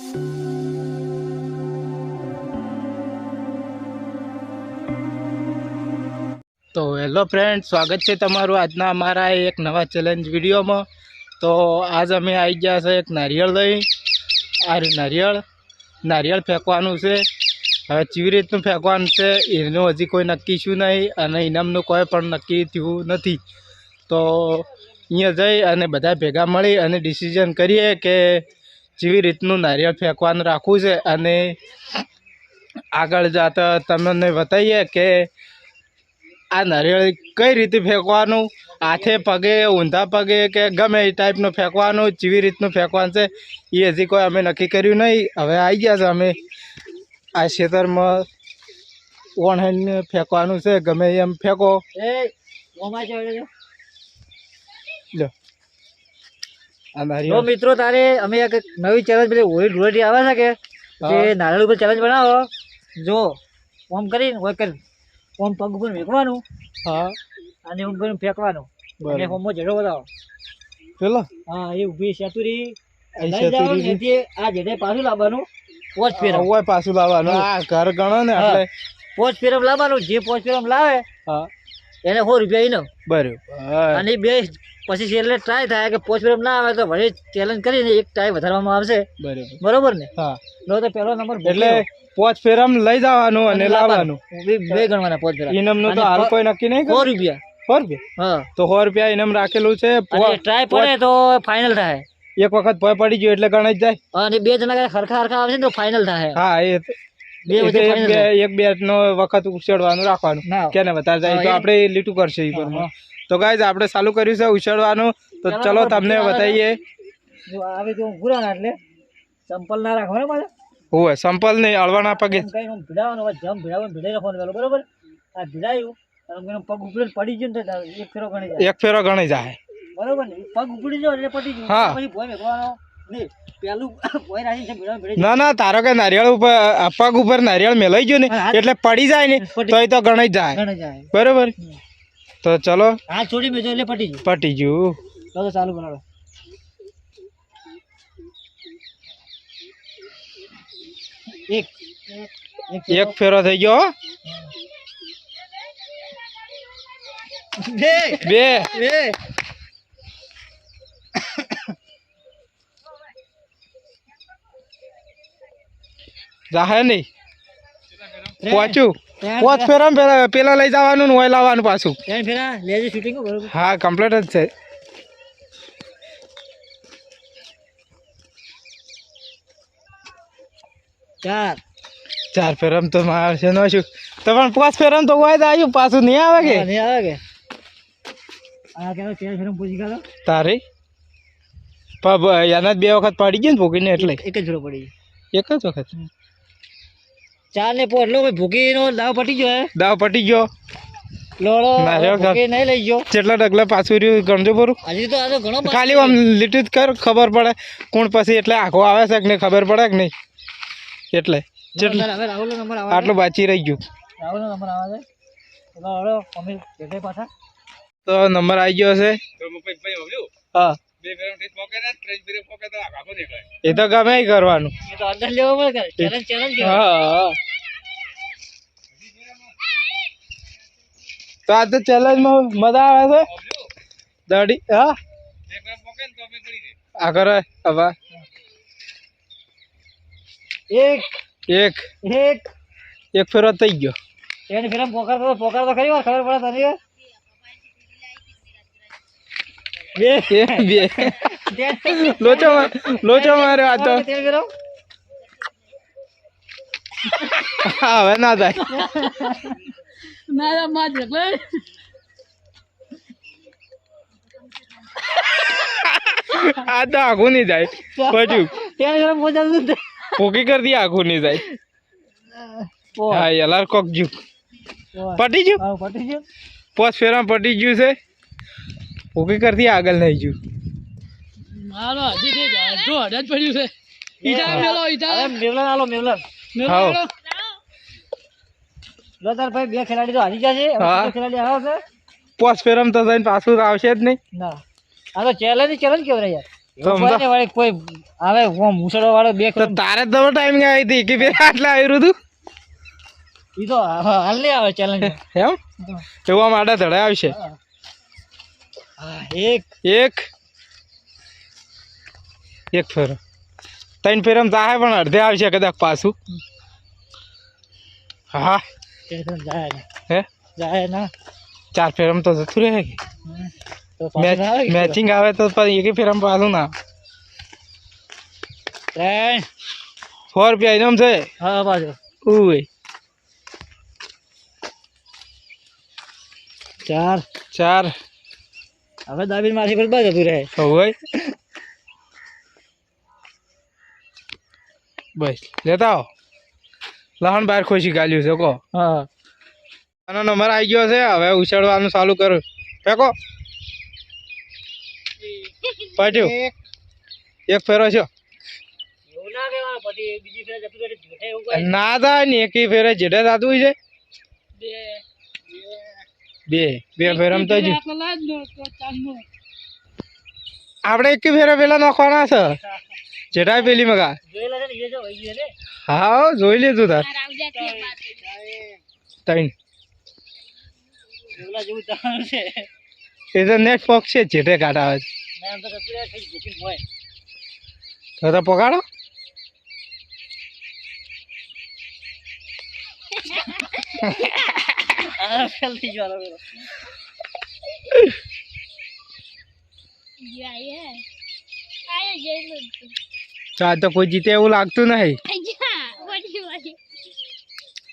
તો hello friend, સ્વાગત છે તમારું આજના અમારા એક નવા ચેલેન્જ વિડીયોમાં। તો આજ અમે આવી ગયા છે એક નારિયેળ લઈ। આ નારિયેળ ફેંકવાનું છે। હવે કેવી રીતનું ફેંકવાનું છે એનું હજી કોઈ નક્કી શું નહીં, અને ઇનામનું કોઈ પણ નક્કી થયું નથી। તો અહીંયા જઈ અને બધા ભેગા મળી અને ડિસિઝન કરીએ કે જેવી રીતનું નારિયેળ ફેંકવાનું રાખવું છે, અને આગળ જતા તમને બતાવીએ કે આ નારિયેળ કઈ રીતે ફેંકવાનું, હાથે પગે, ઊંધા પગે કે ગમે એ ટાઈપનું ફેંકવાનું, જેવી રીતનું ફેંકવાનું છે એ હજી કોઈ અમે નક્કી કર્યું નહીં। હવે આવી ગયા છે અમે આ ખેતરમાં ઓણહેને ફેંકવાનું છે, ગમે એમ ફેંકો। લો આ નારિયેળ મિત્રો, તારે અમે એક નવી ચેલેન્જ પેલી હોળી ધૂળેટી આવે છે કે તે નારિયેળ ઉપર ચેલેન્જ બનાવો। જો ઓમ કરીને હોય કરી ઓમ પગ ઉપર મેકવાનું, હા, અને ઓમ કરીને ફેંકવાનું, અને હોમો જેડો બતાવો પેલો। હા, એ ઊભી સેતુરી અહીં લઈ જાઓ ને સેતુરી તે આ જેડે પાછું લાવવાનું, પોચ ફેરમ ઓય પાછું લાવવાનું, આ ઘર ગણો ને એટલે પોચ ફેરમ લાવવાનું। જે પોચ ફેરમ લાવે હા એને 100 રૂપિયા એનો બરાબર। અને બે પછી છેલ્લે ટ્રાય થાય કે પોચ ફેરમ ના આવે તો વળી ચેલેન્જ કરીને એક ટ્રાય વધારવામાં આવશે, બરોબર ને? હા, લો તો પહેલો નંબર એટલે પોચ ફેરમ લઈ જવાનું અને લાવવાનું, બે ગણવાના પોચ ફેરમ। ઇનામનું તો હાલ કોઈ નક્કી નહીં, 100 રૂપિયા। 100 રૂપિયા? હા, તો 100 રૂપિયા ઇનામ રાખેલું છે। ટ્રાય પડે તો ફાઇનલ થાય, એક વખત ભય પડી ગયો એટલે ગણાઈ જ જાય, અને બે જણા હરખા આવે છે તો ફાઇનલ થાય। હા, એક બે નો વખત ઉછળવાનું રાખવાનું, કેને વધારે જાય તો આપણે લીટું કરશે એ પ્રમાણે। તો ગાઈઝ આપણે ચાલુ કર્યું છે ઉછળવાનું, તો ચલો તમને બતાવીએ। જો આવે તો ગુરા ના એટલે ચંપલ ના રાખવાનો પાછો, હોય સંપલ નહીં, અળવાના પગે કઈ ભીડાવાનો, જમ ભીડાવાનું, ભીડાઈ રાખવાનું, બરોબર? આ ભીડાયું અને પગ ઉપર પડી ગયો ને એક ફેરો ગણી જાય, એક ફેરો ગણી જાય, બરોબર ને? પગ ઉપડી જાય એટલે પડી ગયું, પછી ભોય મેકવાનો નહીં, પેલું ભોય રાખી છે ભીડાવાનું ભીડાઈ ના ના, તારો કે નારિયેળ ઉપર પગ ઉપર નારિયેળ મેલાઈ ગયું ને એટલે પડી જાય ને તો એ તો ગણાઈ જાય, બરોબર? તો ચલો, હાથ છોડી મેજો એટલે પટી ગયું, પટી ગયું। તો ચાલુ બનાવો। એક ફેરો થઈ ગયો, બે જાહે નહીં પહોંચ્યું, પોચ ફેરા પેલા લઈ જવાનું ને હોય લાવવાનું પાછું। હા, કમ્પ્લીટ જ છે। ચાર ફેરમ તો મારે છે નો શું, તો પણ 5 ફેરમ તો હોય તો આવ્યું, પાછું નહીં આવે કે તારે એના 2 વખત પડી ગયું ને ભૂકીને, એટલે એક જ જોડો પડી, એક જ વખત 4 ને 5 લો ભૂકી નો દાવ પટી ગયો, દાવ પટી ગયો, લોડો નહીં લઈ ગયો, કેટલા ડગલા પાછું રહ્યું ગણજો પૂરું। હજી તો આ તો ઘણો ખાલી આમ લીટું જ કર, ખબર પડે કોણ પછી, એટલે આખો આવે છે કે નહીં ખબર પડે કે નહીં, એટલે રાહુલ નંબર આવે, આટલું બાકી રહી ગયું, રાહુલ નંબર આવે છે પાછા। તો નંબર આવી ગયો છે, હા, એ તો ગમે કરવાનું, હા। તો આ તો ચેલેન્જમાં મજા આવે છે દાડી, હા આગળ હવે એક ફેરો થઈ ગયો, એની ફેરમ પોકારતો ખરી વાર ખબર પડે તને, બે લોચો માર્યો આ તો, હવે ના થાય, આ તો આખું નહીં જાય, પછી ભૂકી કરતી આખું નહીં જાય। હા, એલાર કોક જ્યું પટી ગયું, 5 ફેરા પટી ગયું છે, ભૂકી કરતી આગળ નહીં જ્યું, ભાઈ 2 ખેલાડી તો હારી ગયા છે, ખેલાડી આવે છે, 5 ફેરમ તો જઈને પાછું આવશે જ નહીં, ના આ તો ચેલેન્જ કેવરે યાર, તો કોઈ નહીં વળી કોઈ આવે મુસળો વાળો બે તો તારે તો ટાઈમિંગ આવી હતી કે બે આટલા આવ્યું હતું ઈ તો હાલ નહીં આવે ચેલેન્જ એમ એવું આમ આડા ધડે આવશે હા એક એક એક ફેરો 3 ફેરમ જાહે પણ અડધે આવશે કદાચ પાછું હા ટેન્શન જાય ને હે જાય ના 4 ફેરમ તો જતું રહે કે તો પાછું ના આવે કે મેચિંગ આવે તો પણ એક ફેરમ પાછું ના 3 100 રૂપિયા ઇનામ છે હા પાછું ઉય 4 4 હવે દાબીને મારી પર બસ જતું રહે હોય બસ લેતા આવો લહણ બહાર ખોશી ગાલ્યું છે કહો હા આનો નંબર આવી ગયો છે હવે ઉછાળવાનું ચાલુ કરું ફેંકો પાટ્યું એક ફેરો છો એવું ના કહેવાનું પછી બીજી ફેર જતું રહે જૂઠે એવું કઈ ના થાય ને એકી ફેરે જેઠે થતું હોય છે બે ફેરમ તો જ આપણે એક ફેરે પેલા નાખવાના છે જેઠા પેલી મગા જોયેલા છે ને એ જો વહી ગયો ને હા જોઈ લીધું તાર 3 એવલા જેવું તાણ છે એ તો નેટ પોક છે જેઠે કાઢ આવે છે ના એમ તો જતું રહે થઈ ભૂખી હોય તો પકાડો આ ફેલ થઈ ગયો હવે તો આ તો કોઈ જીતે એવું લાગતું નહીં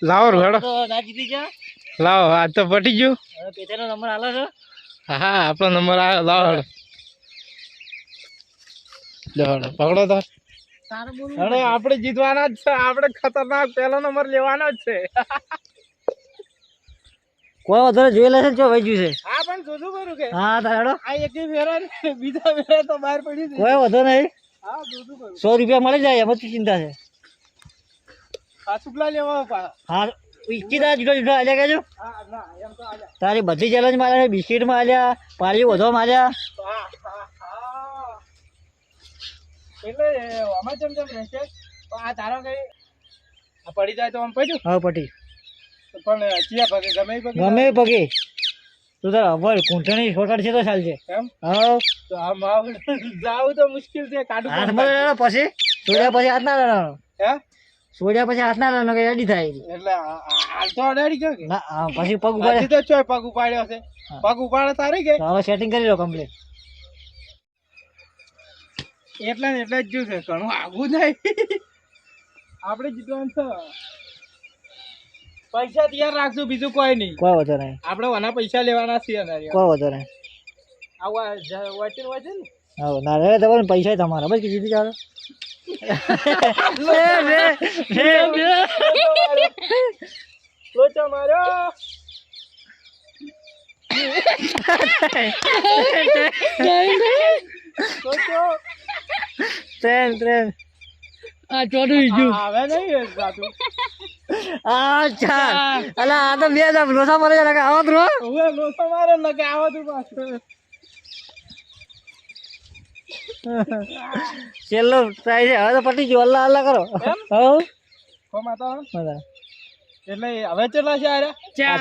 લાવો રોડો તો ના જીતી જા લાવો આ તો પટી ગયું હવે પેચાનો નંબર આલો છો હા આપણો નંબર આવ્યો લાવો હેડો. લો હેડો, પકડો તો તારું બોલું હેડો આપણે જીતવાના જ છે આપણે ખતરનાક પહેલો નંબર લેવાનો જ છે કોઈ વધારે જોયેલા છે ને જો વહી ગયું છે હા પણ જોજો કરું કે હા તારો આ એકે ફેરા ને બીજા ફેરા તો બહાર પડી છે કોઈ વધો નહીં હા જોજો કરું 100 રૂપિયા મળી જાય એમાં શું ચિંતા છે આ સુપલા લેવા પા હા ઈચ્છી તા જુદા જુદા આલ્યા કેજો હા ના એમ તો આજા તારી બધી ચેલેન્જ માર્યા છે બિસ્કીટમાં આલ્યા પાણી વધો માર્યા હા એટલે આમાં જેમ રહેશે તો આ તારો કઈ આ પડી જાય તો આમ પડ્યું હા પટી પણ ચિયા પગે ગમે એ પગે ગમે એ પગે તું તારા અવર કૂંટણી છોટાડ છે તો ચાલશે એમ હા તો આમ જાવ તો મુશ્કેલ છે કાઢું હાથમાં લેવાનો પછી સોડ્યા પછી હાથ ના લેવાનો હે સોડ્યા પછી હાથ ના લેવાનો કે રેડી થાય એટલે હાલ તો અડાડી ગયો કે ના હા, પછી પગ ઉપાડે હજી તો ચોય પગ ઉપાડ્યો છે હા. પગ ઉપાડે તારે કે તો હવે સેટિંગ કરી લો કમ્પ્લીટ એટલે ને એટલે જ જોયું છે ઘણું આગું જાય આપણે જીતવાનું છે પૈસા તૈયાર રાખશું બીજું કોઈ નહીં કોઈ વધો નહીં આપણે વના પૈસા લેવાના છીએ ને કોઈ વધો નહીં આવા વચન ને હા ના રે તમારે પૈસા તમારા બસ જીતી જાવ લોચો માર્યો લોચો ટ્રેન આ ચોડું ગયું હવે નહીં જાતું અચ્છા અલા આ તો બે જ લોસા મરે છે આવો તો હવે લોચો મારે ને કે આવો તું પાછું છેલ્લો ટ્રાય છે હવે તો પટી ગયો અલ્લા અલ્લા કરો હો કો માતા મજા એટલે હવે કેટલા છે આરે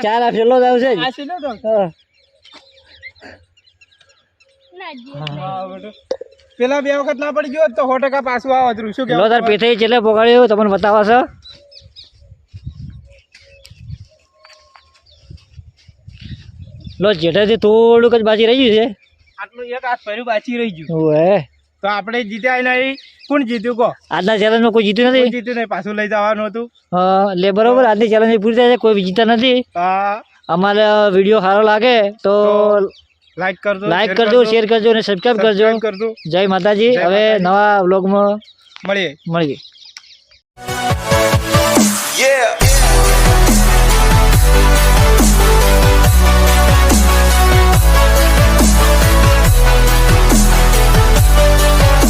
ચાર આ છેલ્લો જ આવશે જ. આ છે ને તો હા. હા બેટો પેલા બે વખત ના પડી ગયો તો 100% પાછું આવતું શું લો તાર કે પેથે છેલ્લે પોગાડ્યું તમને બતાવો છો લો જેઠાથી થોડુંક જ બાકી રહ્યું છે આટલું એક હાથ ફર્યું બાચી રહી ગયું ઓએ તો આપણે જીત્યા નહીં કોણ જીત્યું કહો આજના ચેલેન્જમાં કોઈ જીત્યું કોઈ નથી જીત્યું નહીં પાછું લઈ જવાનું હતું એટલે બરોબર આજની ચેલેન્જ પૂરી થાય છે કોઈ જીતા નથી હા અમારે વિડીયો સારો લાગે તો લાઈક કરજો લાઈક કરજો શેર કરજો અને સબસ્ક્રાઈબ કરજો કરજો જય માતાજી જય હવે માતાજી. નવા વ્લોગમાં મળીએ મળીએ